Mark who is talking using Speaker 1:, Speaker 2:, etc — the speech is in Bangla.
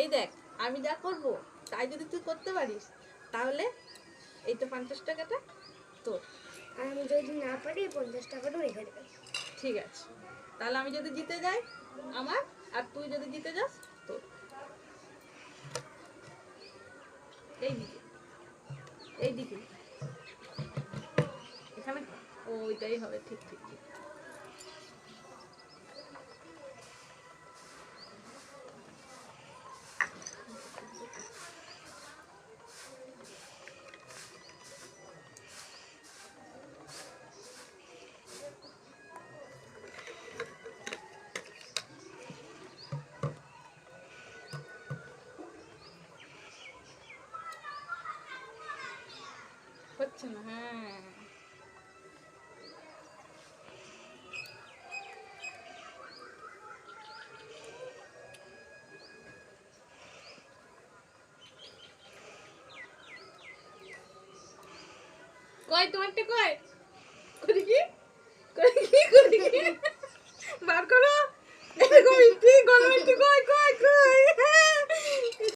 Speaker 1: এই দেখ, আমি যা করব তাই যদি তুই করতে পারিস তাহলে এই তো 50 টাকাটা তোর।
Speaker 2: আর আমি যদি না পারি 50 টাকাটা রেখে দেবে।
Speaker 1: ঠিক আছে, তাহলে আমি যদি জিতে যাই আমার, আর তুই যদি জিতে যাস তোর। এইদিকে, এইদিকে, এখানে ওইটাই হবে। ঠিক ঠিক ঠিক। হচ্ছে না, হ্যাঁ। কই তোমারটা কই?